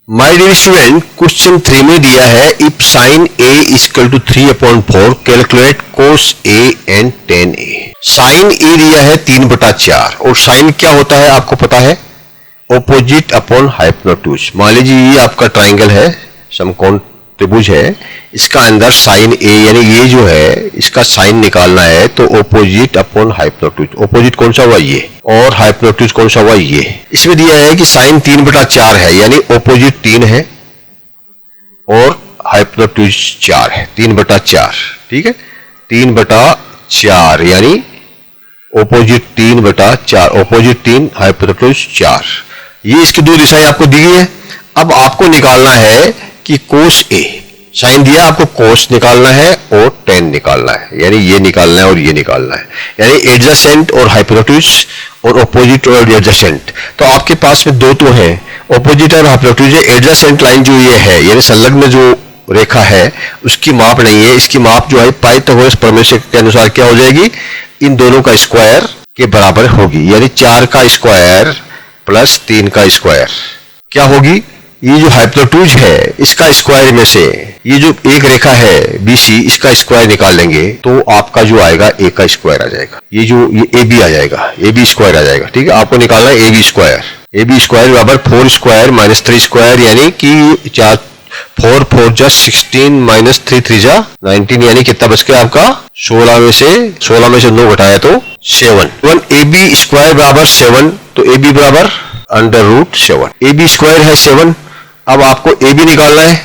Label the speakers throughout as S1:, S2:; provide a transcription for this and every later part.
S1: My dear student, question 3 में दिया है if sine a equal to 3/4 calculate cos a and tan a। Sine a दिया है 3/4 और साइन क्या होता है आपको पता है, ऑपोजिट अपॉन हाइपोटेन्यूज। मान लीजिए ये आपका ट्राइंगल है, समकोण त्रिभुज है, इसका अंदर साइन a यानी ये जो है इसका साइन निकालना है तो ऑपोजिट अपॉन हाइपोटेन्यूज। ऑपोजिट कौन सा हुआ ये, और हाइपोटेन्यूज कौन सा हुआ ये। इसमें दिया है कि साइन 3/4 है यानी ऑपोजिट 3 है और हाइपोटेन्यूज 4 है, 3/4। ठीक है, 3/4 यानी ऑपोजिट 3/4, ऑपोजिट 3 हाइपोटेन्यूज 4। ये इसकी दो दिशाएं आपको दी गई है। अब आपको निकालना है कि कोस ए, साइन दिया आपको कोस निकालना है और टेन निकालना है, यानी ये निकालना है और ये निकालना है, यानी एडजेसेंट और हाइपोटेन्यूज और ऑपोजिट और एडजेसेंट। तो आपके पास में दो तो है, ऑपोजिट और हाइपोटेन्यूज। एडजेसेंट लाइन जो ये है यानी संलग्न जो रेखा है उसकी माप नहीं है, इसकी माप जो है पाइथागोरस प्रमेय के अनुसार क्या हो जाएगी, इन दोनों का स्क्वायर के बराबर होगी, यानी 4 का स्क्वायर प्लस 3 का स्क्वायर क्या होगी। ये जो हाइपोटेन्यूज है इसका स्क्वायर में से ये जो एक रेखा है BC, इसका स्क्वायर निकाल लेंगे तो आपका जो आएगा a का स्क्वायर आ जाएगा, ये जो ये AB आ जाएगा, AB स्क्वायर आ जाएगा। ठीक है, आपको निकालना है AB स्क्वायर। AB स्क्वायर बराबर 4 स्क्वायर माइनस 3 स्क्वायर, यानी कि 4 4 जा 16 माइनस 3 3 जा 19, यानी कितना बच गया आपका 16 में से 9 घटाया तो 7। AB स्क्वायर बराबर 7, तो AB बराबर √7। AB स्क्वायर है 7। अब आपको AB निकालना है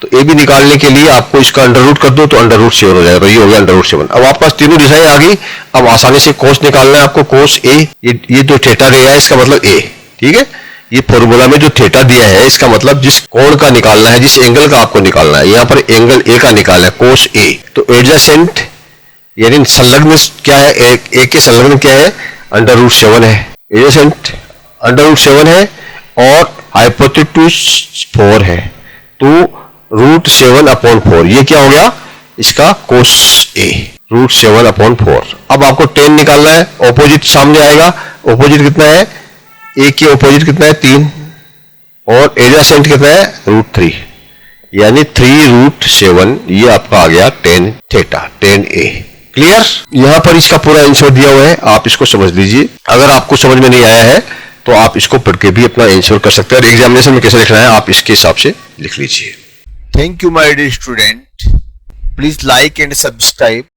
S1: तो AB निकालने के लिए आपको इसका अंडर रूट कर दो तो √7 हो जाएगा, तो ये हो गया √7। अब आपके पास तीनों दिशाएं आ गई। अब आसानी से कोस निकालना है आपको, कोस A, ये जो थीटा दिया है इसका मतलब A। ठीक है, ये फॉर्मूला में जो थीटा दिया है इसका मतलब जिस कोण का निकालना है, जिस एंगल का आपको निकालना है, यहाँ पर एंगल A का निकालना है, कोस A। तो एडजेसेंट यानी संलग्न क्या है, A के संलग्न क्या है, √7 है, एडजेसेंट √7 है और हाइपोटेन्यूज 4 है, तो √7/4 ये क्या हो गया इसका कोस A, √7/4। अब आपको tan निकालना है, ऑपोजिट सामने आएगा, ऑपोजिट कितना है, A के ऑपोजिट कितना है 3 और एडजेसेंट कितना है √3, यानी 3√7, ये आपका आ गया tan theta, tan A। Clear, यहां पर इसका पूरा आंसर दिया हुआ है, आप इसको समझ लीजिए। अगर आपको समझ में नहीं आया है तो आप इसको पढ़ के भी अपना आंसर कर सकते हैं, और एग्जामिनेशन में कैसे लिखना है आप इसके हिसाब से लिख लीजिए।
S2: Thank you, my dear student. Please like and subscribe